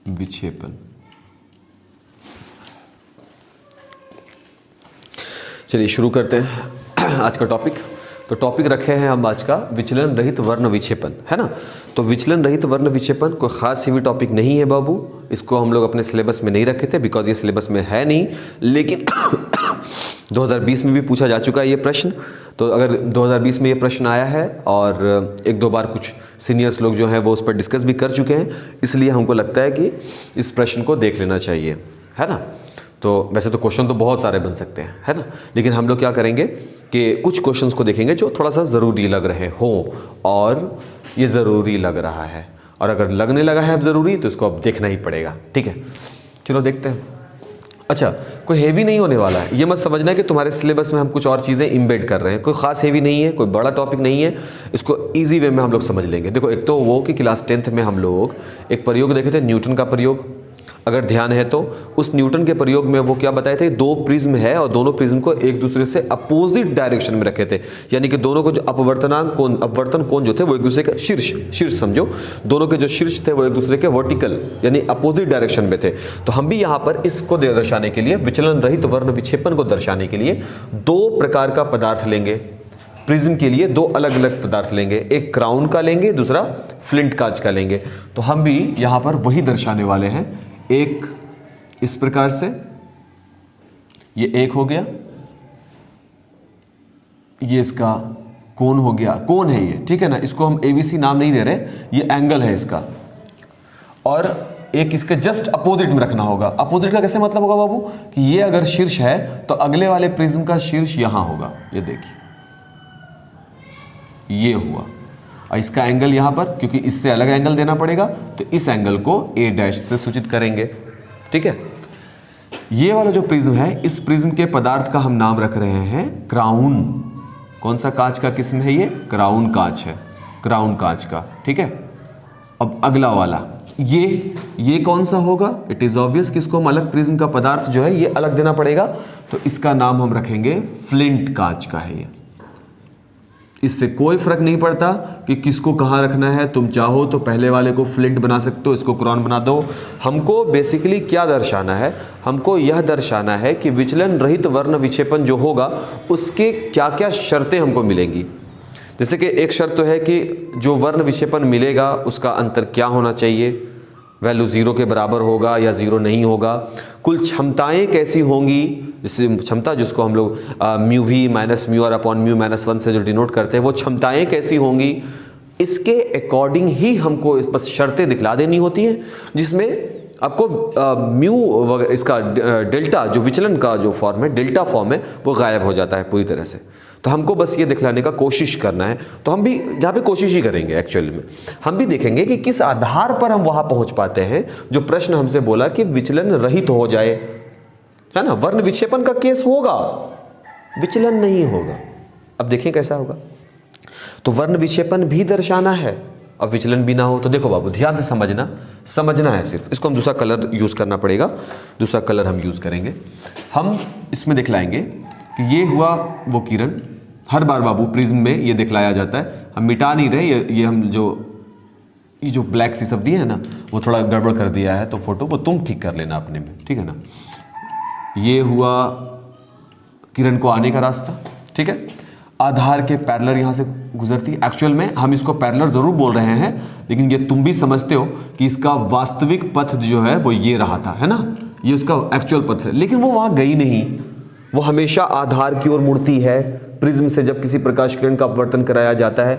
विक्षेपन। चलिए शुरू करते हैं आज का टॉपिक। तो टॉपिक रखे हैं हम आज का विचलन रहित वर्ण विक्षेपन, है ना। तो विचलन रहित वर्ण विक्षेपन कोई खास सीवी टॉपिक नहीं है बाबू, इसको हम लोग अपने सिलेबस में नहीं रखे थे बिकॉज ये सिलेबस में है नहीं, लेकिन 2020 में भी पूछा जा चुका है ये प्रश्न। तो अगर 2020 में ये प्रश्न आया है और एक दो बार कुछ सीनियर्स लोग जो हैं वो उस पर डिस्कस भी कर चुके हैं, इसलिए हमको लगता है कि इस प्रश्न को देख लेना चाहिए, है ना। तो वैसे तो क्वेश्चन तो बहुत सारे बन सकते हैं, है ना, लेकिन हम लोग क्या करेंगे कि कुछ क्वेश्चंस को देखेंगे जो थोड़ा सा ज़रूरी लग रहे हों, और ये ज़रूरी लग रहा है, और अगर लगने लगा है अब ज़रूरी तो इसको अब देखना ही पड़ेगा, ठीक है। चलो देखते हैं। अच्छा, कोई हेवी नहीं होने वाला है, ये मत समझना है कि तुम्हारे सिलेबस में हम कुछ और चीज़ें इम्बेड कर रहे हैं। कोई खास हेवी नहीं है, कोई बड़ा टॉपिक नहीं है, इसको ईजी वे में हम लोग समझ लेंगे। देखो, एक तो वो कि क्लास 10th में हम लोग एक प्रयोग देखे थे, न्यूटन का प्रयोग। अगर ध्यान है तो उस न्यूटन के प्रयोग में वो क्या बताए थे, दो प्रिज्म है और दोनों प्रिज्म को एक दूसरे से अपोजिट डायरेक्शन में रखे थे, यानी कि दोनों को जो अपवर्तन कोण जो थे वो एक दूसरे के शीर्ष समझो, दोनों के जो शीर्ष थे वो एक दूसरे के वर्टिकल यानी अपोजिट डायरेक्शन में थे। तो हम भी यहाँ पर इसको दर्शाने के लिए, विचलन रहित वर्ण विक्षेपन को दर्शाने के लिए दो प्रकार का पदार्थ लेंगे। प्रिज्म के लिए दो अलग अलग पदार्थ लेंगे, एक क्राउन का लेंगे, दूसरा फ्लिंट कांच का लेंगे। तो हम भी यहाँ पर वही दर्शाने वाले हैं, एक इस प्रकार से, ये एक हो गया, ये इसका कोण हो गया, कोण है ये, ठीक है ना। इसको हम ABC नाम नहीं दे रहे, ये एंगल है इसका, और एक इसके जस्ट अपोजिट में रखना होगा। अपोजिट का कैसे मतलब होगा बाबू, कि ये अगर शीर्ष है तो अगले वाले प्रिज्म का शीर्ष यहां होगा, ये देखिए ये हुआ, और इसका एंगल यहाँ पर, क्योंकि इससे अलग एंगल देना पड़ेगा तो इस एंगल को A' से सूचित करेंगे, ठीक है। ये वाला जो प्रिज्म है, इस प्रिज्म के पदार्थ का हम नाम रख रहे हैं क्राउन। कौन सा कांच का किस्म है ये, क्राउन कांच है, क्राउन कांच का, ठीक है। अब अगला वाला ये कौन सा होगा, इट इज ऑब्वियस कि इसको हम अलग प्रिज्म का पदार्थ जो है ये अलग देना पड़ेगा, तो इसका नाम हम रखेंगे फ्लिंट कांच का है ये। इससे कोई फर्क नहीं पड़ता कि किसको कहाँ रखना है, तुम चाहो तो पहले वाले को फ्लिंट बना सकते हो, इसको क्राउन बना दो। हमको बेसिकली क्या दर्शाना है, हमको यह दर्शाना है कि विचलन रहित वर्ण विक्षेपन जो होगा उसके क्या क्या शर्तें हमको मिलेंगी। जैसे कि एक शर्त तो है कि जो वर्ण विक्षेपन मिलेगा उसका अंतर क्या होना चाहिए, वैल्यू 0 के बराबर होगा या 0 नहीं होगा। कुल क्षमताएं कैसी होंगी, जैसे क्षमता जिसको हम लोग mu V minus mu R upon mu minus 1 से जो डिनोट करते हैं, वो क्षमताएं कैसी होंगी, इसके अकॉर्डिंग ही हमको बस शर्तें दिखला देनी होती हैं, जिसमें आपको म्यू इसका डेल्टा जो विचलन का जो फॉर्म है, डेल्टा फॉर्म है, वो गायब हो जाता है पूरी तरह से। तो हमको बस ये दिखलाने का कोशिश करना है। तो हम भी यहाँ पे कोशिश ही करेंगे, एक्चुअली में हम भी देखेंगे कि किस आधार पर हम वहाँ पहुँच पाते हैं जो प्रश्न हमसे बोला कि विचलन रहित हो जाए, है ना। वर्ण विक्षेपन का केस होगा, विचलन नहीं होगा। अब देखिए कैसा होगा। तो वर्ण विक्षेपन भी दर्शाना है और विचलन भी ना हो। तो देखो बाबू, ध्यान से समझना है सिर्फ। इसको हम दूसरा कलर यूज़ करना पड़ेगा, दूसरा कलर हम यूज़ करेंगे। हम इसमें दिखलाएंगे कि ये हुआ वो किरण, हर बार बाबू प्रिज्म में ये दिखलाया जाता है, हम मिटा नहीं रहे, ये हम ये जो ब्लैक सी सब दी है ना, वो थोड़ा गड़बड़ कर दिया है, तो फोटो वो तुम ठीक कर लेना अपने में, ठीक है ना। ये हुआ किरण को आने का रास्ता, ठीक है। आधार के पैरेलल यहाँ से गुजरती है। एक्चुअल में हम इसको पैरेलल ज़रूर बोल रहे हैं, लेकिन ये तुम भी समझते हो कि इसका वास्तविक पथ जो है वो ये रहा था, है ना, ये उसका एक्चुअल पथ है, लेकिन वो वहाँ गई नहीं, वो हमेशा आधार की ओर मुड़ती है प्रिज्म से जब किसी प्रकाश किरण का अपवर्तन कराया जाता है।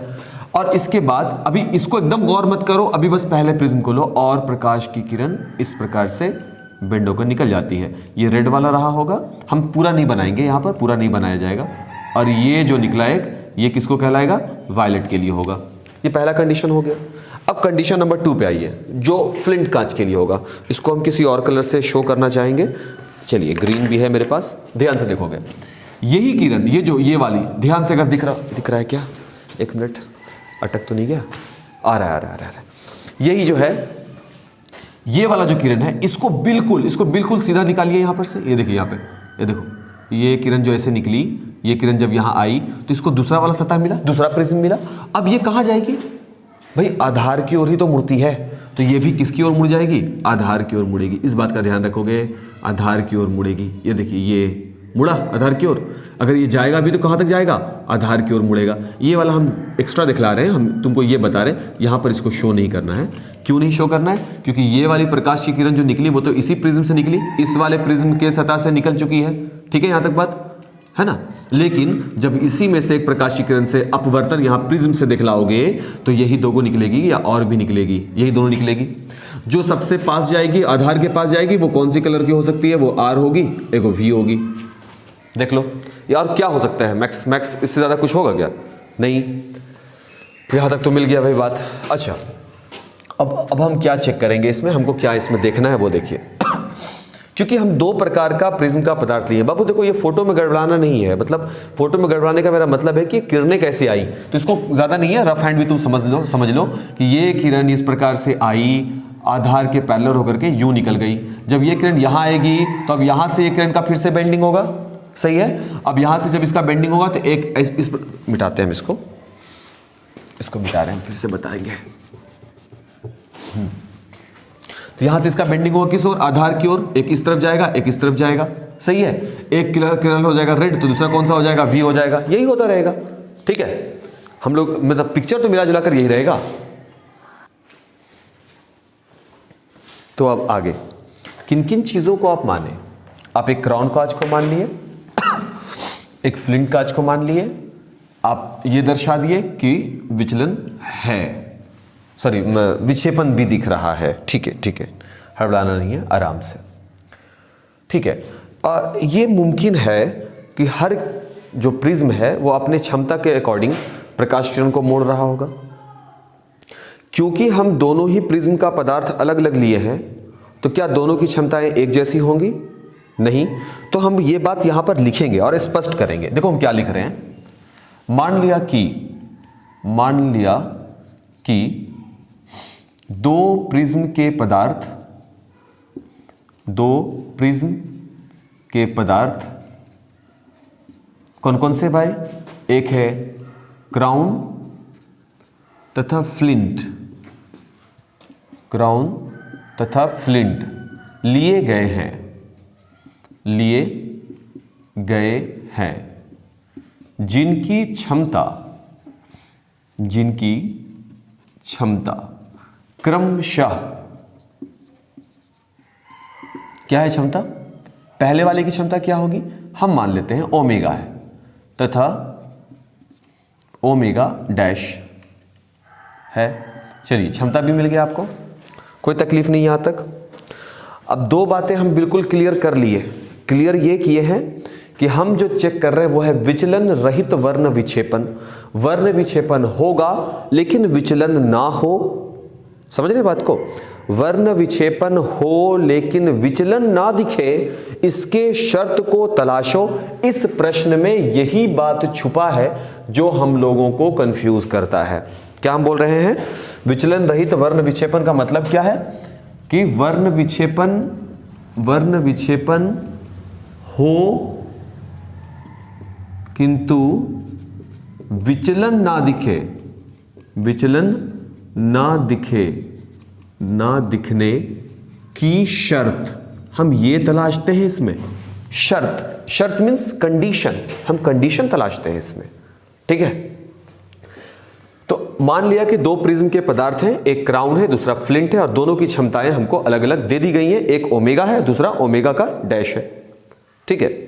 और इसके बाद अभी इसको एकदम गौर मत करो, अभी बस पहले प्रिज्म को लो और प्रकाश की किरण इस प्रकार से बेंड होकर निकल जाती है। ये रेड वाला रहा होगा, हम पूरा नहीं बनाएंगे, यहाँ पर पूरा नहीं बनाया जाएगा। और ये जो निकला एक, ये किसको कहलाएगा, वायलेट के लिए होगा। ये पहला कंडीशन हो गया। अब कंडीशन नंबर 2 पे आइए, जो फ्लिंट कांच के लिए होगा। इसको हम किसी और कलर से शो करना चाहेंगे। चलिए, ग्रीन भी है मेरे पास, ध्यान से देखोगे। यही किरण, ये वाली, ध्यान से अगर दिख रहा है क्या, एक मिनट, अटक तो नहीं गया, आ रहा है। यही जो है, ये वाला जो किरण है, इसको बिल्कुल सीधा निकालिए यहाँ पर से। ये देखिए यहाँ पे, ये देखो, ये किरण जो ऐसे निकली, ये किरण जब यहाँ आई तो इसको दूसरा वाला सतह मिला, दूसरा प्रिज्म मिला। अब ये कहाँ जाएगी भाई, आधार की ओर ही तो मुड़ती है, तो ये भी किसकी ओर मुड़ जाएगी, आधार की ओर मुड़ेगी। इस बात का ध्यान रखोगे, आधार की ओर मुड़ेगी। ये देखिए ये मुड़ा आधार की ओर, अगर ये जाएगा भी तो कहाँ तक जाएगा, आधार की ओर मुड़ेगा। ये वाला हम एक्स्ट्रा दिखला रहे हैं, हम तुमको ये बता रहे हैं, यहाँ पर इसको शो नहीं करना है। क्यों नहीं शो करना है, क्योंकि ये वाली प्रकाश की किरण जो निकली वो तो इसी प्रिज्म से निकली, इस वाले प्रिज्म के सतह से निकल चुकी है, ठीक है, यहाँ तक बात है ना। लेकिन जब इसी में से एक प्रकाश की किरण से अपवर्तन यहाँ प्रिज्म से दिखलाओगे तो यही दोगो निकलेगी या और भी निकलेगी, यही दोनों निकलेगी। जो सबसे पास जाएगी, आधार के पास जाएगी, वो कौन सी कलर की हो सकती है, वो आर होगी, एक वी होगी। देख लो यार क्या हो सकता है, मैक्स मैक्स इससे ज़्यादा कुछ होगा क्या, नहीं। यहाँ तक तो मिल गया भाई बात। अच्छा अब हम क्या चेक करेंगे इसमें, हमको क्या इसमें देखना है वो देखिए। क्योंकि हम दो प्रकार का प्रिज्म का पदार्थ लिए बाबू, देखो ये फोटो में गड़बड़ाना नहीं है, मतलब फोटो में गड़बड़ाने का मेरा मतलब है कि किरणें कैसे आई, तो इसको ज़्यादा नहीं है, रफ हैंड भी तुम समझ लो कि ये किरण इस प्रकार से आई, आधार के पैरेलल होकर के यूं निकल गई। जब ये किरण यहाँ आएगी तो अब यहाँ से ये किरण का फिर से बेंडिंग होगा, सही है। अब यहाँ से जब इसका बेंडिंग होगा तो एक इस मिटाते हैं हम इसको मिटा रहे हैं, फिर से बताएंगे। तो यहां से इसका बेंडिंग होगा किस ओर, आधार की ओर, एक इस तरफ जाएगा एक इस तरफ जाएगा, सही है। एक किरण हो जाएगा रेड तो दूसरा कौन सा हो जाएगा, वी हो जाएगा, यही होता रहेगा, ठीक है। हम लोग मतलब पिक्चर तो मिला जुला कर यही रहेगा। तो अब आगे किन किन चीजों को आप माने, आप एक क्राउन कांच को मान लिए, एक फ्लिंट कांच को मान लिए, आप ये दर्शा दिए कि विचलन है, सॉरी विक्षेपण भी दिख रहा है, ठीक है, हड़बड़ाना नहीं है, आराम से, ठीक है। ये मुमकिन है कि हर जो प्रिज्म है वो अपने क्षमता के अकॉर्डिंग प्रकाश किरण को मोड़ रहा होगा। क्योंकि हम दोनों ही प्रिज्म का पदार्थ अलग अलग लिए हैं तो क्या दोनों की क्षमताएं एक जैसी होंगी, नहीं। तो हम ये बात यहां पर लिखेंगे और स्पष्ट करेंगे। देखो हम क्या लिख रहे हैं, मान लिया कि दो प्रिज्म के पदार्थ कौन कौन से भाई, एक है क्राउन तथा फ्लिंट, क्राउन तथा फ्लिंट लिए गए हैं जिनकी क्षमता क्रमशः, क्या है क्षमता, पहले वाले की क्षमता क्या होगी, हम मान लेते हैं ओमेगा है, तथा ओमेगा डैश है। चलिए क्षमता भी मिल गया आपको, कोई तकलीफ नहीं यहां तक। अब दो बातें हम बिल्कुल क्लियर कर लिए, क्लियर ये किए हैं कि हम जो चेक कर रहे हैं वो है विचलन रहित वर्ण विक्षेपण। वर्ण विक्षेपण होगा लेकिन विचलन ना हो, समझ रहे बात को, वर्ण विक्षेपण हो लेकिन विचलन ना दिखे, इसके शर्त को तलाशो। इस प्रश्न में यही बात छुपा है जो हम लोगों को कंफ्यूज करता है। क्या हम बोल रहे हैं, विचलन रहित वर्ण विक्षेपण का मतलब क्या है कि वर्ण विक्षेपण हो किंतु विचलन ना दिखने की शर्त हम ये तलाशते हैं इसमें। शर्त मीन्स कंडीशन, हम कंडीशन तलाशते हैं इसमें, ठीक है। तो मान लिया कि दो प्रिज्म के पदार्थ हैं, एक क्राउन है दूसरा फ्लिंट है, और दोनों की क्षमताएं हमको अलग अलग दे दी गई हैं, एक ओमेगा है दूसरा ओमेगा का डैश है, ठीक है।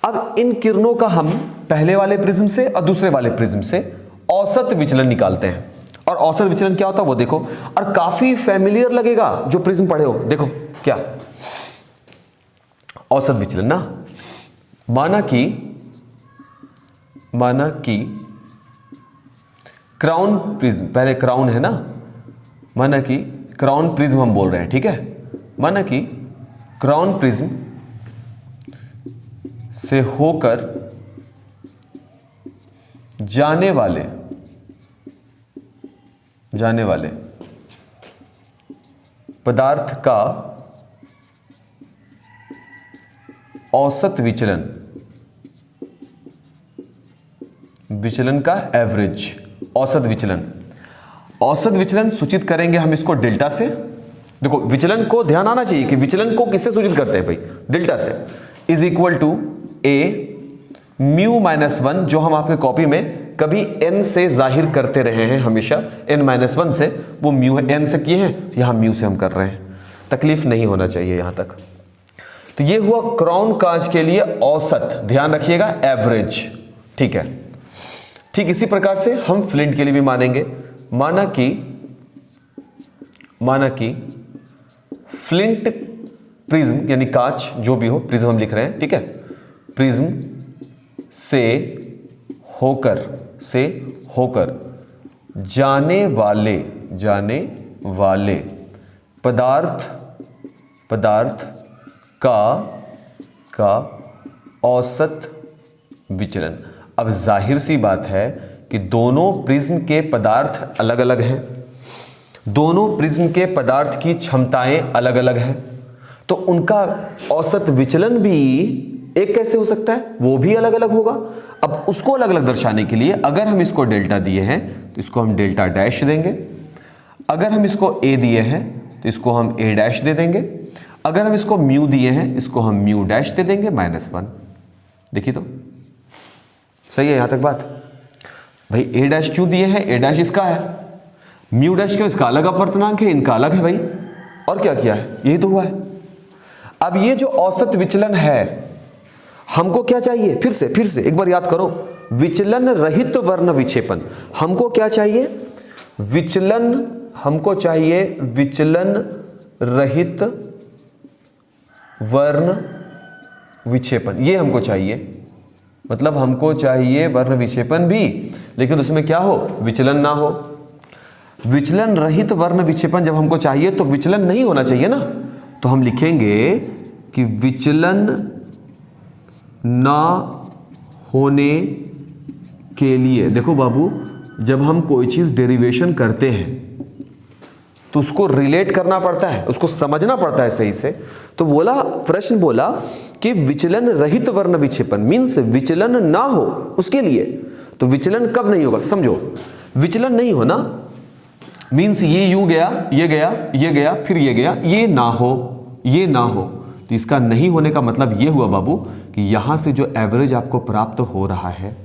अब इन किरणों का हम पहले वाले प्रिज्म से और दूसरे वाले प्रिज्म से औसत विचलन निकालते हैं, और औसत विचलन क्या होता है वो देखो, और काफी फैमिलियर लगेगा जो प्रिज्म पढ़े हो। देखो क्या औसत विचलन ना, माना कि क्राउन प्रिज्म, पहले क्राउन है ना, माना कि क्राउन प्रिज्म हम बोल रहे हैं, ठीक है। माना कि क्राउन प्रिज्म से होकर जाने वाले पदार्थ का औसत विचलन का एवरेज, औसत विचलन, औसत विचलन सूचित करेंगे हम इसको डेल्टा से। देखो विचलन को ध्यान आना चाहिए कि विचलन को किससे सूचित करते हैं भाई, डेल्टा से। Is equal to A mu minus 1, जो हम आपके कॉपी में कभी n से जाहिर करते रहे हैं हमेशा, n माइनस 1 से, वो म्यू है, n से किए हैं, यहां म्यू से हम कर रहे हैं, तकलीफ नहीं होना चाहिए यहां तक। तो ये हुआ क्राउन कांच के लिए औसत, ध्यान रखिएगा एवरेज, ठीक है। ठीक इसी प्रकार से हम फ्लिंट के लिए भी मानेंगे। माना कि फ्लिंट प्रिज्म यानी कांच जो भी हो, प्रिज्म हम लिख रहे हैं, ठीक है, प्रिज्म से होकर जाने वाले पदार्थ का औसत विचलन। अब जाहिर सी बात है कि दोनों प्रिज्म के पदार्थ अलग अलग हैं, दोनों प्रिज्म के पदार्थ की क्षमताएं अलग अलग हैं, तो उनका औसत विचलन भी एक कैसे हो सकता है, वो भी अलग अलग होगा। अब उसको अलग अलग दर्शाने के लिए अगर हम इसको डेल्टा दिए हैं तो इसको हम डेल्टा डैश देंगे, अगर हम इसको ए दिए हैं तो इसको हम ए डैश दे देंगे, अगर हम इसको म्यू दिए हैं इसको हम म्यू डैश दे देंगे -1। देखिए तो सही है यहां तक बात। भाई ए डैश क्यों दिए हैं, ए डैश इसका है, म्यू डैश क्यों, इसका अलग अपवर्तनांक है, इनका अलग है भाई, और क्या किया है, यही तो हुआ है। अब ये जो औसत विचलन है हमको क्या चाहिए, फिर से एक बार याद करो, विचलन रहित वर्ण विक्षेपन। हमको क्या चाहिए, हमको चाहिए विचलन रहित वर्ण विक्षेपन, ये हमको चाहिए। मतलब हमको चाहिए वर्ण विक्षेपन भी, लेकिन उसमें क्या हो, विचलन ना हो। विचलन रहित वर्ण विक्षेपन जब हमको चाहिए तो विचलन नहीं होना चाहिए ना, तो हम लिखेंगे कि विचलन ना होने के लिए, देखो बाबू, जब हम कोई चीज डेरिवेशन करते हैं तो उसको रिलेट करना पड़ता है, उसको समझना पड़ता है सही से। तो प्रश्न बोला कि विचलन रहित वर्ण विक्षेपन मीन्स विचलन ना हो उसके लिए। तो विचलन कब नहीं होगा, समझो, विचलन नहीं होना मीन्स ये यूं गया, ये गया, ये गया, फिर ये गया, ये ना हो। तो इसका नहीं होने का मतलब ये हुआ बाबू कि यहां से जो एवरेज आपको प्राप्त हो रहा है,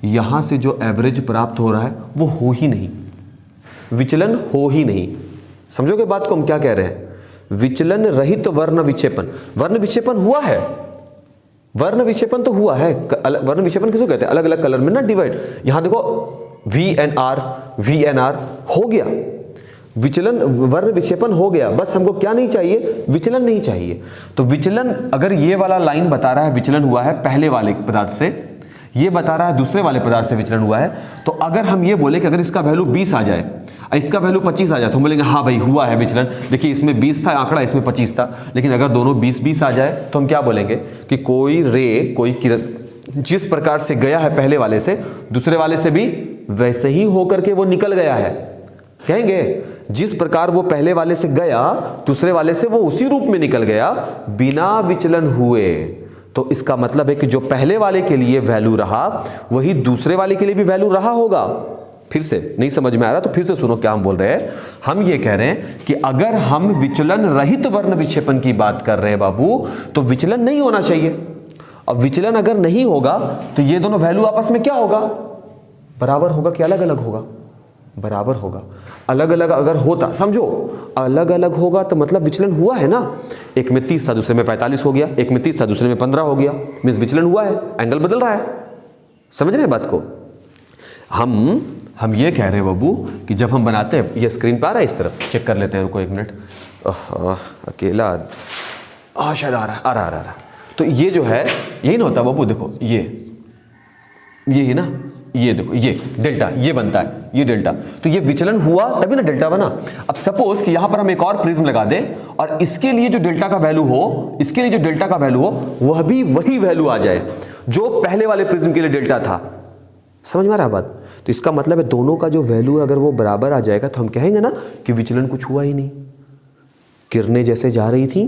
यहां से जो एवरेज प्राप्त हो रहा है वो हो ही नहीं, विचलन हो ही नहीं। समझोगे बात को हम क्या कह रहे हैं, विचलन रहित वर्ण विक्षेपन। वर्ण विक्षेपन हुआ है, वर्ण विक्षेपन तो हुआ है। वर्ण विक्षेपन किसको कहते हैं, अलग अलग कलर में ना डिवाइड। यहां देखो VNR हो गया, विचलन वर्ण विक्षेपन हो गया, बस हमको क्या नहीं चाहिए, विचलन नहीं चाहिए। तो विचलन, अगर ये वाला लाइन बता रहा है विचलन हुआ है पहले वाले पदार्थ से, ये बता रहा है दूसरे वाले पदार्थ से विचलन हुआ है, तो अगर हम ये बोले कि अगर इसका वैल्यू 20 आ जाए, इसका वैल्यू 25 आ जाए, तो हम बोलेंगे हाँ भाई हुआ है विचलन। देखिए इसमें 20 था आंकड़ा, इसमें 25 था, लेकिन अगर दोनों 20-20 आ जाए तो हम क्या बोलेंगे कि कोई किरण जिस प्रकार से गया है पहले वाले से, दूसरे वाले से भी वैसे ही होकर के वो निकल गया है। कहेंगे जिस प्रकार वो पहले वाले से गया, दूसरे वाले से वो उसी रूप में निकल गया बिना विचलन हुए। तो इसका मतलब है कि जो पहले वाले के लिए वैल्यू रहा वही दूसरे वाले के लिए भी वैल्यू रहा होगा। फिर से नहीं समझ में आ रहा तो फिर से सुनो क्या हम बोल रहे हैं। हम ये कह रहे हैं कि अगर हम विचलन रहित वर्ण विक्षेपन की बात कर रहे हैं बाबू, तो विचलन नहीं होना चाहिए। अब विचलन अगर नहीं होगा तो ये दोनों वैल्यू आपस में क्या होगा, बराबर होगा कि अलग अलग होगा, बराबर होगा। अलग अलग अगर होता, समझो अलग अलग होगा तो मतलब विचलन हुआ है ना। एक में 30 था दूसरे में 45 हो गया, एक में 30 था दूसरे में 15 हो गया, मींस विचलन हुआ है, एंगल बदल रहा है। समझ रहे हैं बात को। हम ये कह रहे हैं बाबू कि जब हम बनाते हैं, ये स्क्रीन पे आ रहा है, इस तरफ चेक कर लेते हैं, रुको एक मिनट। अकेला शायद आ रहा। तो ये जो है यही ना होता बाबू, देखो ये ही ना, ये देखो ये डेल्टा, ये बनता है ये डेल्टा, तो ये विचलन हुआ तभी ना डेल्टा बना। अब सपोज कि यहां पर हम एक और प्रिज्म लगा दें और इसके लिए जो डेल्टा का वैल्यू हो, इसके लिए जो डेल्टा का वैल्यू हो वह भी वही वैल्यू आ जाए जो पहले वाले प्रिज्म के लिए डेल्टा था। समझ में आ रहा बात। तो इसका मतलब है दोनों का जो वैल्यू अगर वो बराबर आ जाएगा तो हम कहेंगे ना कि विचलन कुछ हुआ ही नहीं। किरणें जैसे जा रही थी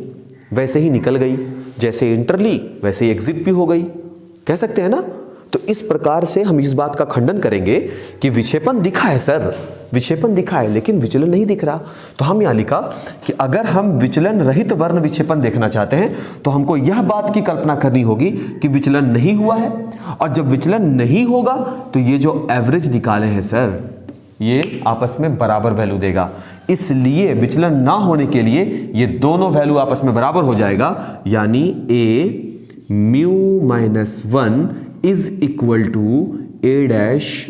वैसे ही निकल गई, जैसे इंटर ली वैसे ही एग्जिट भी हो गई, कह सकते हैं ना। तो इस प्रकार से हम इस बात का खंडन करेंगे कि विक्षेपण दिखा है सर, विक्षेपन दिखा है लेकिन विचलन नहीं दिख रहा। तो हम यहाँ लिखा कि अगर हम विचलन रहित वर्ण विक्षेपन देखना चाहते हैं तो हमको यह बात की कल्पना करनी होगी कि विचलन नहीं हुआ है, और जब विचलन नहीं होगा तो ये जो एवरेज निकाले हैं सर ये आपस में बराबर वैल्यू देगा। इसलिए विचलन ना होने के लिए ये दोनों वैल्यू आपस में बराबर हो जाएगा, यानी a mu minus 1 is equal to a dash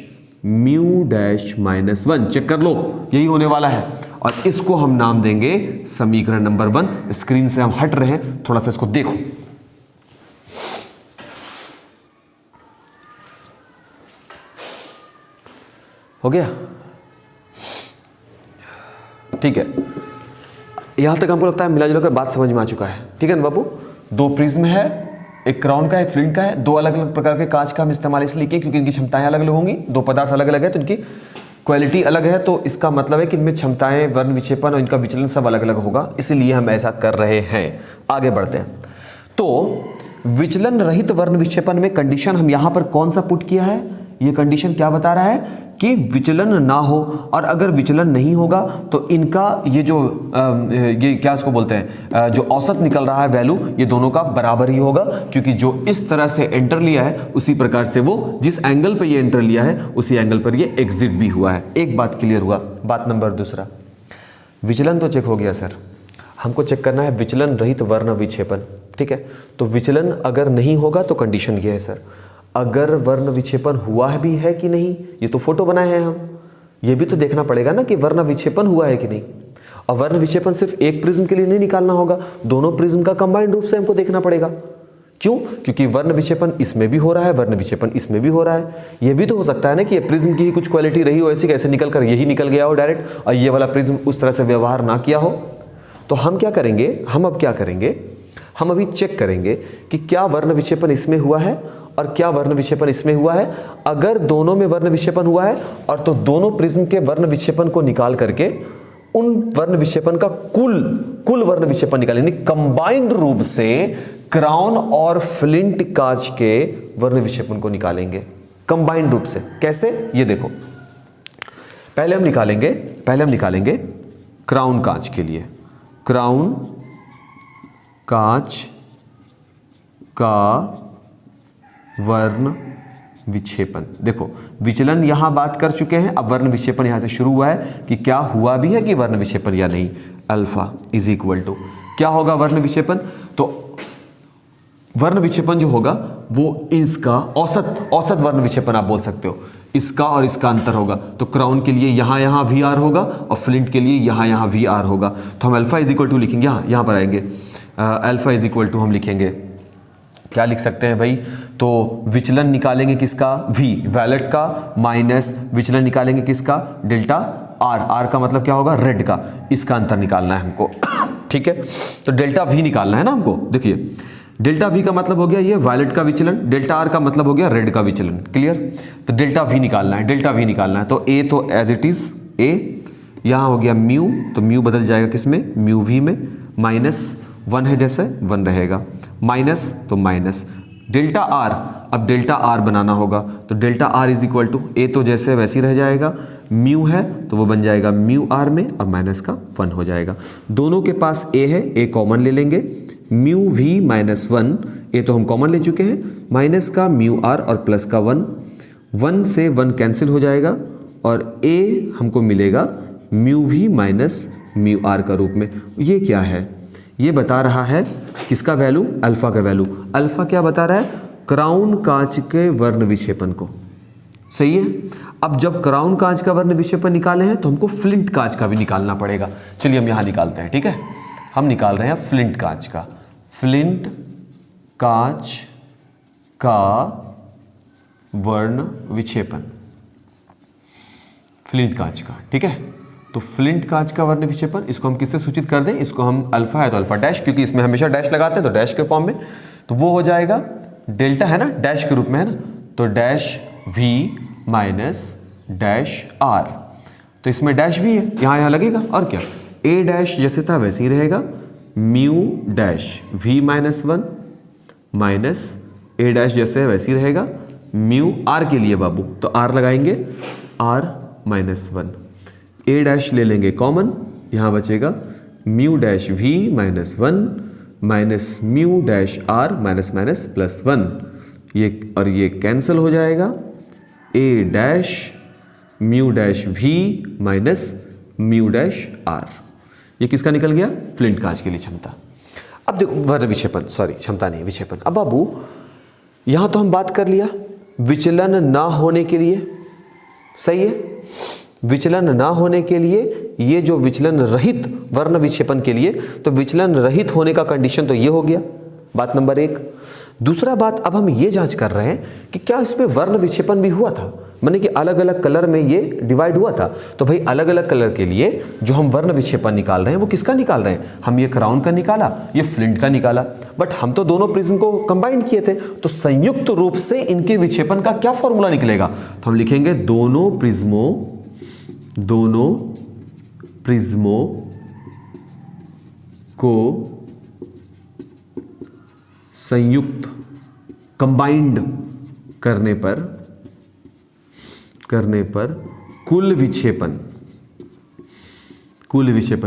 mu dash minus 1। Check कर लो, यही होने वाला है, और इसको हम नाम देंगे समीकरण नंबर 1। स्क्रीन से हम हट रहे हैं, थोड़ा सा इसको देखो। हो गया, ठीक है। यहां तक हमको लगता है मिला जुला कर बात समझ में आ चुका है, ठीक है ना बाबू। दो प्रिज्म है, एक क्राउन का एक फ्लिंट का है। दो अलग अलग प्रकार के कांच का हम इस्तेमाल इसलिए किए क्योंकि इनकी क्षमताएं अलग अलग होंगी। दो पदार्थ अलग अलग है तो इनकी क्वालिटी अलग है, तो इसका मतलब है कि इनमें क्षमताएं, वर्ण विक्षेपण और इनका विचलन सब अलग अलग होगा, इसलिए हम ऐसा कर रहे हैं। आगे बढ़ते हैं। तो विचलन रहित वर्ण विक्षेपण में कंडीशन हम यहां पर कौन सा पुट किया है? ये कंडीशन क्या बता रहा है कि विचलन ना हो, और अगर विचलन नहीं होगा तो इनका ये जो ये क्या इसको बोलते हैं, जो औसत निकल रहा है वैल्यू, ये दोनों का बराबर ही होगा, क्योंकि जो इस तरह से एंटर लिया है उसी प्रकार से वो जिस एंगल पे ये एंटर लिया है उसी एंगल पर ये एग्जिट भी हुआ है। एक बात क्लियर हुआ। बात नंबर दूसरा, विचलन तो चेक हो गया सर, हमको चेक करना है विचलन रहित वर्ण विक्षेपण, ठीक है। तो विचलन अगर नहीं होगा तो कंडीशन ये है सर, अगर वर्ण विक्षेपण हुआ भी है कि नहीं, ये तो फोटो बनाए हैं हम, ये भी तो देखना पड़ेगा ना कि वर्ण विक्षेपण हुआ है कि नहीं। और वर्ण विक्षेपण सिर्फ एक प्रिज्म के लिए नहीं निकालना होगा, दोनों प्रिज्म का कंबाइंड रूप से हमको देखना पड़ेगा। क्यों? क्योंकि वर्ण विक्षेपण इसमें भी हो रहा है, वर्ण विक्षेपण इसमें भी हो रहा है। ये भी तो हो सकता है ना कि ये प्रिज्म की ही कुछ क्वालिटी रही हो, ऐसी कैसे निकल कर यही निकल गया हो डायरेक्ट, और ये वाला प्रिज्म उस तरह से व्यवहार ना किया हो। तो हम क्या करेंगे, हम अब क्या करेंगे, हम अभी चेक करेंगे कि क्या वर्ण विक्षेपण इसमें हुआ है और क्या वर्ण विक्षेपण इसमें हुआ है। अगर दोनों में वर्ण विक्षेपण हुआ है और तो दोनों प्रिज्म के वर्ण विक्षेपण को निकाल करके उन वर्ण विक्षेपण का कुल वर्ण विक्षेपण निकालें, यानी कंबाइंड रूप से क्राउन और फ्लिंट कांच के वर्ण विक्षेपण को निकालेंगे कंबाइंड रूप से। कैसे, ये देखो। पहले हम निकालेंगे क्राउन कांच के लिए, क्राउन कांच का वर्ण विक्षेपण। देखो विचलन यहां बात कर चुके हैं, अब वर्ण विक्षेपण यहां से शुरू हुआ है कि क्या हुआ भी है कि वर्ण विक्षेपण या नहीं। अल्फा इज इक्वल टू क्या होगा वर्ण विक्षेपण, तो वर्ण विक्षेपण जो होगा वो इसका औसत वर्ण विक्षेपण आप बोल सकते हो, इसका और इसका अंतर होगा। तो क्राउन के लिए यहाँ वी आर होगा और फ्लिंट के लिए यहाँ वी आर होगा। तो हम अल्फा इज इक्वल टू लिखेंगे, यहाँ पर आएंगे अल्फा इज इक्वल टू हम लिखेंगे, क्या लिख सकते हैं भाई, तो विचलन निकालेंगे किसका, वी वैलेट का, माइनस विचलन निकालेंगे किसका, डेल्टा आर का मतलब क्या होगा, रेड का, इसका अंतर निकालना है हमको ठीक है। तो डेल्टा वी निकालना है ना हमको। देखिए डेल्टा वी का मतलब हो गया ये वायलेट का विचलन, डेल्टा आर का मतलब हो गया रेड का विचलन। क्लियर? तो डेल्टा वी निकालना है, तो ए तो एज इट इज ए, यहाँ हो गया म्यू, तो म्यू बदल जाएगा किस में, म्यू वी में, माइनस 1 है जैसे 1 रहेगा, माइनस तो माइनस डेल्टा आर, अब डेल्टा आर बनाना होगा, तो delta R is equal to A तो जैसे वैसे ही रह जाएगा, म्यू है तो वो बन जाएगा म्यू आर में और माइनस का 1 हो जाएगा। दोनों के पास ए है, ए कॉमन ले लेंगे, म्यू वी माइनस 1, ए तो हम कॉमन ले चुके हैं, माइनस का म्यू आर और प्लस का 1 से 1 कैंसिल हो जाएगा और ए हमको मिलेगा mu V minus mu R का रूप में। ये क्या है, ये बता रहा है किसका वैल्यू, अल्फा का वैल्यू। अल्फा क्या बता रहा है, क्राउन कांच के वर्ण विक्षेपण को। सही है। अब जब क्राउन कांच का वर्ण विक्षेपण निकाले हैं तो हमको फ्लिंट कांच का भी निकालना पड़ेगा। चलिए हम यहां निकालते हैं, ठीक है। हम निकाल रहे हैं फ्लिंट कांच का, फ्लिंट कांच का वर्ण विक्षेपण, फ्लिंट कांच का, ठीक है। तो फ्लिंट कांच का वर्ण विक्षेपण, इसको हम किससे सूचित कर दें, इसको हम अल्फा है तो अल्फा डैश, क्योंकि इसमें हमेशा डैश लगाते हैं तो डैश के फॉर्म में, तो वो हो जाएगा डेल्टा है ना, डैश के रूप में है ना, तो dash V minus dash R, तो इसमें डैश वी है, यहाँ लगेगा और क्या, ए डैश जैसे था वैसे ही रहेगा, mu dash V minus 1 minus a dash जैसे वैसे ही रहेगा, म्यू आर के लिए बाबू तो आर लगाएंगे, आर माइनस 1, ए डैश ले लेंगे कॉमन, यहाँ बचेगा mu dash V minus 1 minus mu dash R minus minus plus 1, ये और ये कैंसिल हो जाएगा। A dash mu dash V minus mu dash R, ये किसका निकल गया? फ्लिंट कांच के लिए क्षमता। अब देखो वर्ण विक्षेपण, सॉरी क्षमता नहीं विक्षेपण। अब बाबू यहां तो हम बात कर लिया विचलन ना होने के लिए, सही है, विचलन ना होने के लिए ये जो विचलन रहित वर्ण विक्षेपण के लिए, तो विचलन रहित होने का कंडीशन तो ये हो गया, बात नंबर 1। दूसरा बात अब हम ये जांच कर रहे हैं कि क्या इसमें वर्ण विक्षेपण भी हुआ था, माने कि अलग अलग कलर में ये डिवाइड हुआ था। तो भाई अलग अलग कलर के लिए जो हम वर्ण विक्षेपण निकाल रहे हैं वो किसका निकाल रहे हैं? हम ये क्राउन का निकाला, ये फ्लिंट का निकाला, बट हम तो दोनों प्रिज्म को कंबाइन किए थे, तो संयुक्त रूप से इनके विक्षेपण का क्या फॉर्मूला निकलेगा? तो हम लिखेंगे दोनों प्रिज्मों को संयुक्त कंबाइंड करने पर कुल विक्षेपण,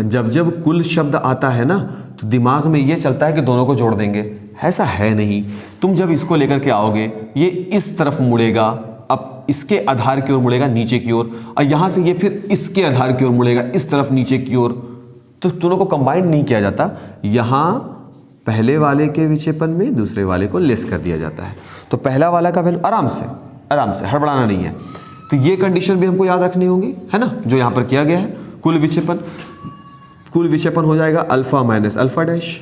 जब कुल शब्द आता है ना तो दिमाग में ये चलता है कि दोनों को जोड़ देंगे, ऐसा है नहीं। तुम जब इसको लेकर के आओगे ये इस तरफ मुड़ेगा, अब इसके आधार की ओर मुड़ेगा नीचे की ओर, और यहां से ये फिर इसके आधार की ओर मुड़ेगा इस तरफ नीचे की ओर, तो दोनों को कंबाइंड नहीं किया जाता, यहां पहले वाले के विक्षेपण में दूसरे वाले को लेस कर दिया जाता है। तो पहला वाला का वैल्यू आराम से हड़बड़ाना नहीं है, तो ये कंडीशन भी हमको याद रखनी होगी, है ना, जो यहां पर किया गया है। कुल विक्षेपण हो जाएगा अल्फा माइनस अल्फा डैश।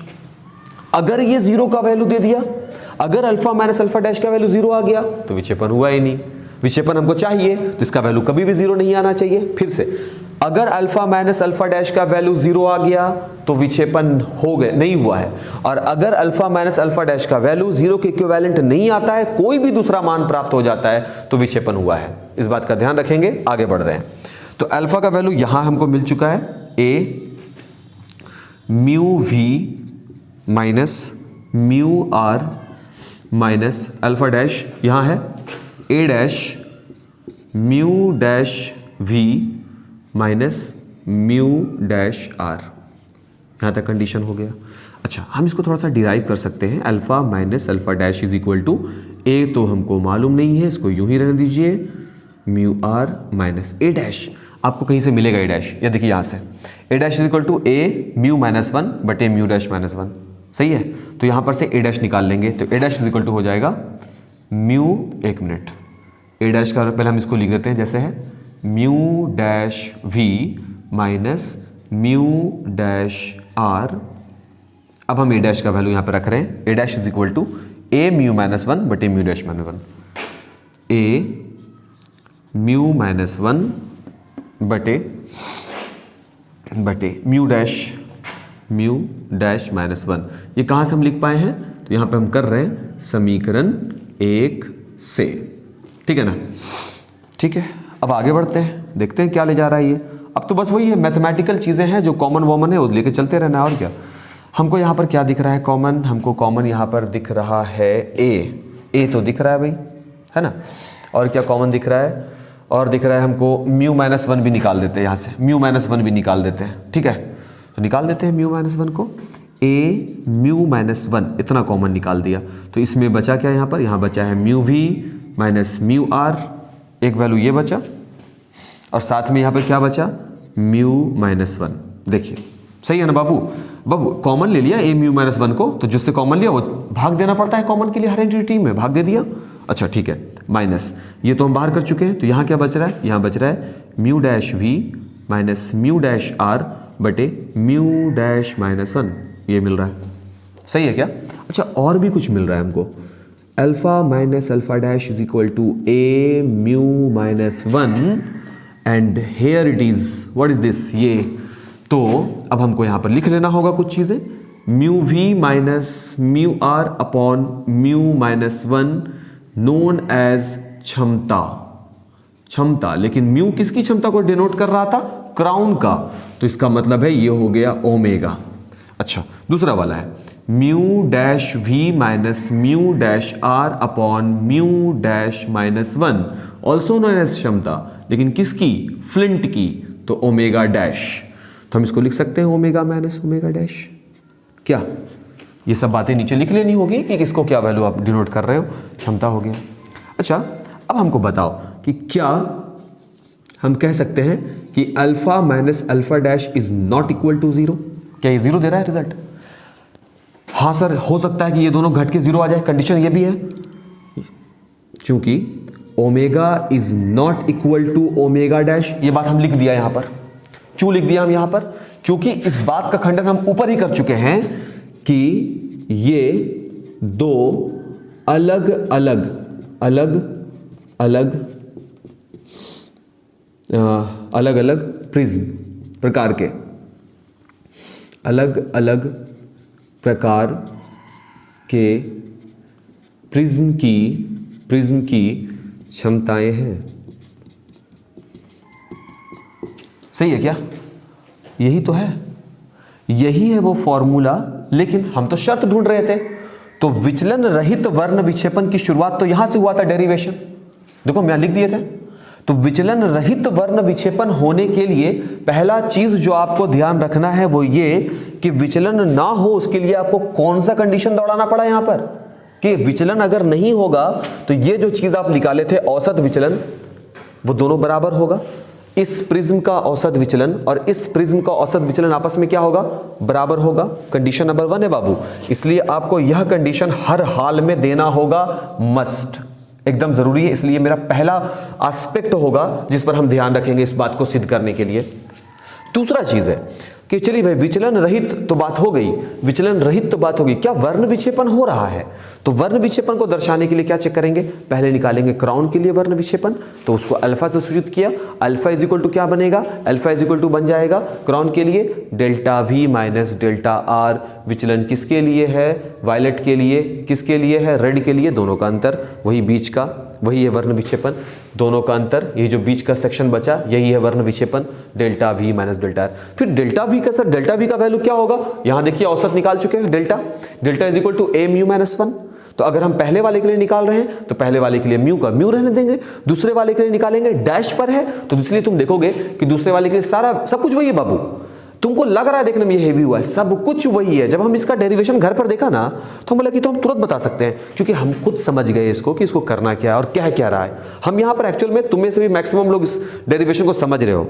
अगर ये 0 का वैल्यू दे दिया, अगर अल्फा माइनस अल्फा डैश का वैल्यू 0 आ गया तो विक्षेपण हुआ ही नहीं। विक्षेपण हमको चाहिए तो इसका वैल्यू कभी भी 0 नहीं आना चाहिए। फिर से, अगर अल्फा माइनस अल्फा डैश का वैल्यू 0 आ गया तो विक्षेपण हो गया, नहीं हुआ है। और अगर अल्फा माइनस अल्फा डैश का वैल्यू 0 के इक्विवेलेंट नहीं आता है, कोई भी दूसरा मान प्राप्त हो जाता है, तो विक्षेपण हुआ है। इस बात का ध्यान रखेंगे, आगे बढ़ रहे हैं। तो अल्फा का वैल्यू यहां हमको मिल चुका है, A mu V minus mu R minus alpha dash, यहां है A dash mu dash V minus mu dash R, यहां तक कंडीशन हो गया। अच्छा, हम इसको थोड़ा सा डिराइव कर सकते हैं। Alpha minus alpha dash is equal to A, तो हमको मालूम नहीं है, इसको यूं ही रहने दीजिए, mu R minus a dash, आपको कहीं से मिलेगा ए डैश, या देखिए यहां से A dash is equal to A mu minus 1 बटे म्यू डैश माइनस 1, सही है। तो यहां पर से ए डैश निकाल लेंगे, तो ए डैश इज इक्वल टू हो जाएगा म्यू, एक मिनट, ए डैश का पहले हम इसको लिख देते हैं जैसे है, mu dash V minus mu dash R. अब हम ए डैश का वैल्यू यहां पर रख रहे हैं, A dash is equal to A mu minus 1 बटे mu dash minus 1, A mu minus 1 बटे म्यू डैश माइनस 1। ये कहां से हम लिख पाए हैं? तो यहां पे हम कर रहे हैं समीकरण 1 से, ठीक है ना। ठीक है, अब आगे बढ़ते हैं, देखते हैं क्या ले जा रहा है ये। अब तो बस वही है, मैथमेटिकल चीजें हैं, जो कॉमन वॉमन है वो लेके चलते रहना, और क्या। हमको यहाँ पर क्या दिख रहा है कॉमन? हमको कॉमन यहाँ पर दिख रहा है ए तो दिख रहा है भाई, है ना। और क्या कॉमन दिख रहा है? और दिख रहा है हमको म्यू माइनस 1 भी निकाल देते हैं, यहाँ से म्यू माइनस 1 भी निकाल देते हैं, ठीक है। तो निकाल देते हैं म्यू माइनस 1 को, ए म्यू माइनस 1 इतना कॉमन निकाल दिया। तो इसमें बचा क्या यहाँ पर? यहाँ बचा है mu V minus mu R, एक वैल्यू ये बचा, और साथ में यहाँ पर क्या बचा? Mu minus 1। देखिए सही है ना बाबू? कॉमन ले लिया ए म्यू माइनस 1 को, तो जिससे कॉमन लिया वो भाग देना पड़ता है कॉमन के लिए, हर एंटिटी में भाग दे दिया। अच्छा ठीक है, माइनस ये तो हम बाहर कर चुके हैं, तो यहाँ क्या बच रहा है? यहाँ बच रहा है mu dash V minus mu dash R बटे म्यू डैश माइनस 1, ये मिल रहा है। सही है क्या? अच्छा और भी कुछ मिल रहा है हमको, alpha minus alpha dash is equal to A mu minus 1 and here it is, what is this? ये तो अब हमको यहाँ पर लिख लेना होगा कुछ चीज़ें, mu V minus mu R upon mu minus 1 known as क्षमता, लेकिन म्यू किसकी क्षमता को डिनोट कर रहा था? क्राउन का, तो इसका मतलब है ये हो गया ओमेगा। अच्छा दूसरा वाला है mu dash V minus mu dash R upon mu dash minus 1 also known as क्षमता, लेकिन किसकी? फ्लिंट की, तो ओमेगा डैश, तो हम इसको लिख सकते हैं ओमेगा माइनस ओमेगा डैश। क्या ये सब बातें नीचे लिख लेनी होगी कि किसको क्या वैल्यू आप डिनोट कर रहे हो, क्षमता हो गया। अच्छा, अब हमको बताओ कि क्या हम कह सकते हैं कि alpha minus alpha dash is not equal to zero? क्या ये जीरो दे रहा है रिजल्ट? हाँ सर, हो सकता है कि ये दोनों घट के जीरो आ जाए, कंडीशन ये भी है क्योंकि omega is not equal to omega dash. ये बात हम लिख दिया यहां पर। क्यों लिख दिया हम यहां पर? क्योंकि इस बात का खंडन हम ऊपर ही कर चुके हैं कि ये दो अलग अलग प्रिज्म प्रकार के अलग अलग प्रकार के प्रिज्म की क्षमताएं हैं। सही है क्या? यही तो है, यही है वो फॉर्मूला। लेकिन हम तो शर्त ढूंढ रहे थे, तो विचलन रहित वर्ण विक्षेपण की शुरुआत तो यहां से हुआ था, डेरिवेशन देखो हम यहां लिख दिए थे। तो विचलन रहित वर्ण विक्षेपण होने के लिए पहला चीज जो आपको ध्यान रखना है वो ये कि विचलन ना हो, उसके लिए आपको कौन सा कंडीशन दौड़ाना पड़ा यहां पर कि विचलन अगर नहीं होगा तो ये जो चीज आप निकाले थे औसत विचलन, वो दोनों बराबर होगा। इस प्रिज्म का औसत विचलन और इस प्रिज्म का औसत विचलन आपस में क्या होगा? बराबर होगा। कंडीशन नंबर 1 है बाबू, इसलिए आपको यह कंडीशन हर हाल में देना होगा, मस्ट, एकदम जरूरी है। इसलिए मेरा पहला एस्पेक्ट होगा जिस पर हम ध्यान रखेंगे इस बात को सिद्ध करने के लिए। दूसरा चीज है कि चलिए भाई विचलन रहित तो बात हो गई, विचलन रहित तो बात होगी, क्या वर्ण विक्षेपण हो रहा है? तो वर्ण विक्षेपण को दर्शाने के लिए क्या चेक करेंगे? पहले निकालेंगे क्राउन के लिए वर्ण विक्षेपण, तो उसको अल्फा से सूचित किया। अल्फा इज इक्वल टू क्या बनेगा? अल्फा इज इक्वल टू बन जाएगा क्राउन के लिए delta V minus delta are. विचलन किसके लिए है? वायलेट के लिए। किसके लिए है? रेड के लिए। दोनों का अंतर वही बीच का, वही है वर्ण विक्षेपण। दोनों का अंतर, ये जो बीच का सेक्शन बचा यही है वर्ण विक्षेपण, delta V minus delta R. फिर डेल्टा वी का सर, डेल्टा वी का वैल्यू क्या होगा? यहां देखिए औसत निकाल चुके हैं, delta is equal to A mu minus 1। तो अगर हम पहले वाले के लिए निकाल रहे हैं तो पहले वाले के लिए म्यू का म्यू रहने देंगे, दूसरे वाले के लिए निकालेंगे डैश पर है, तो इसलिए तुम देखोगे कि दूसरे वाले के लिए सारा सब कुछ वही है बाबू। तुमको लग रहा है देखने में ये हेवी हुआ है, सब कुछ वही है। जब हम इसका डेरिवेशन घर पर देखा ना तो हम बोला कि तो हम तुरंत बता सकते हैं, क्योंकि हम खुद समझ गए इसको कि इसको करना क्या है और क्या क्या रहा है। हम यहाँ पर एक्चुअल में तुम में से भी मैक्सिमम लोग इस डेरिवेशन को समझ रहे हो।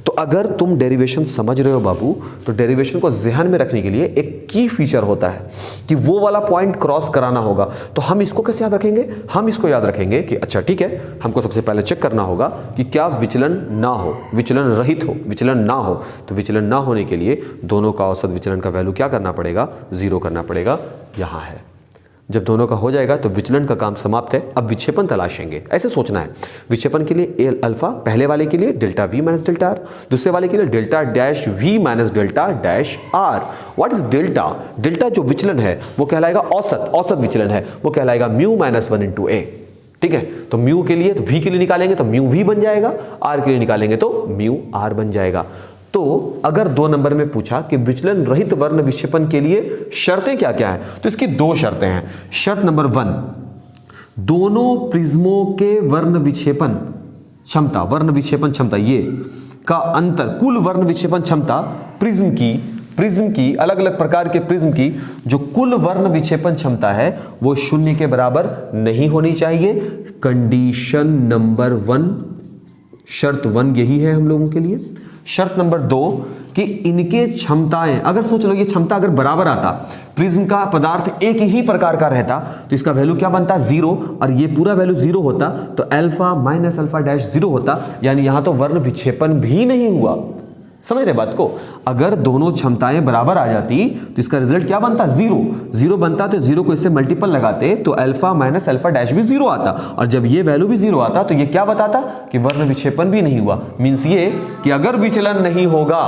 तो अगर तुम डेरिवेशन समझ रहे हो बाबू, तो डेरिवेशन को ध्यान में रखने के लिए एक की फीचर होता है कि वो वाला पॉइंट क्रॉस कराना होगा। तो हम इसको कैसे याद रखेंगे? हम इसको याद रखेंगे कि अच्छा ठीक है, हमको सबसे पहले चेक करना होगा कि क्या विचलन ना हो, विचलन रहित हो, विचलन ना हो। तो विचलन ना होने के लिए दोनों का औसत विचलन का वैल्यू क्या करना पड़ेगा? 0 करना पड़ेगा। यहां है, जब दोनों का हो जाएगा तो विचलन का काम समाप्त है। अब विक्षेपण तलाशेंगे, ऐसे सोचना है। विक्षेपण के लिए ए अल्फा, पहले वाले के लिए delta V minus delta R, दूसरे वाले के लिए delta dash V minus delta dash R. What is delta? Delta जो विचलन है वो कहलाएगा औसत, औसत विचलन है वो कहलाएगा म्यू माइनस 1 इंटू ए। ठीक है, तो म्यू के लिए, तो वी के लिए निकालेंगे तो म्यू वी बन जाएगा, आर के लिए निकालेंगे तो म्यू आर बन जाएगा। तो अगर 2 नंबर में पूछा कि विचलन रहित वर्ण विक्षेपण के लिए शर्तें क्या क्या हैं, तो इसकी 2 शर्तें हैं। शर्त नंबर 1, दोनों प्रिज्मों के वर्ण विक्षेपण क्षमता ये का अंतर, कुल वर्ण विक्षेपण क्षमता प्रिज्म की अलग अलग प्रकार के प्रिज्म की जो कुल वर्ण विक्षेपण क्षमता है वो 0 के बराबर नहीं होनी चाहिए। कंडीशन नंबर 1, शर्त 1 यही है हम लोगों के लिए। शर्त नंबर 2 कि इनके क्षमताएं, अगर सोच लो ये क्षमता अगर बराबर आता, प्रिज्म का पदार्थ एक ही प्रकार का रहता, तो इसका वैल्यू क्या बनता? 0, और ये पूरा वैल्यू 0 होता तो अल्फा माइनस अल्फा डैश 0 होता, यानी यहां तो वर्ण विक्षेपण भी नहीं हुआ। समझ रहे बात को? अगर दोनों क्षमताएं बराबर आ जाती तो इसका रिजल्ट क्या बनता? 0 बनता। तो 0 को इससे मल्टीपल लगाते तो अल्फा माइनस अल्फा डैश भी 0 आता, और जब ये वैल्यू भी 0 आता तो ये क्या बताता कि वर्ण विक्षेपण भी नहीं हुआ। मींस ये कि अगर विचलन नहीं होगा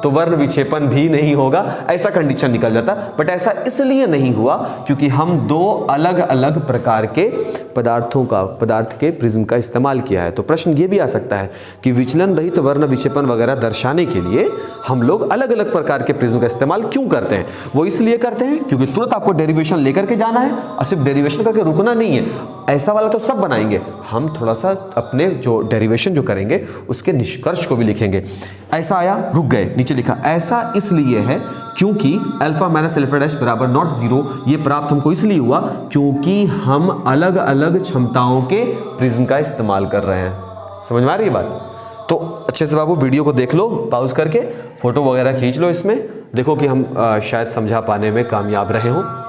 तो वर्ण विक्षेपण भी नहीं होगा, ऐसा कंडीशन निकल जाता। बट ऐसा इसलिए नहीं हुआ क्योंकि हम 2 अलग अलग प्रकार के पदार्थ के प्रिज्म का इस्तेमाल किया है। तो प्रश्न ये भी आ सकता है कि विचलन रहित वर्ण विक्षेपण वगैरह दर्शाने के लिए हम लोग अलग अलग प्रकार के प्रिज्म का इस्तेमाल क्यों करते हैं? वो इसलिए करते हैं क्योंकि तुरंत आपको डेरिवेशन लेकर के जाना है और सिर्फ डेरिवेशन करके रुकना नहीं है। ऐसा वाला तो सब बनाएंगे, हम थोड़ा सा अपने जो डेरिवेशन जो करेंगे उसके निष्कर्ष को भी लिखेंगे। ऐसा आया, रुक गए, नीचे लिखा ऐसा इसलिए है क्योंकि अल्फा माइनस अल्फा डैश बराबर नॉट जीरो। ये प्राप्त हमको इसलिए हुआ क्योंकि हम अलग अलग क्षमताओं के प्रिज्म का इस्तेमाल कर रहे हैं। समझ में आ रही है बात? तो अच्छे से बाबू वीडियो को देख लो, पॉज करके फोटो वगैरह खींच लो, इसमें देखो कि हम शायद समझा पाने में कामयाब रहे हों।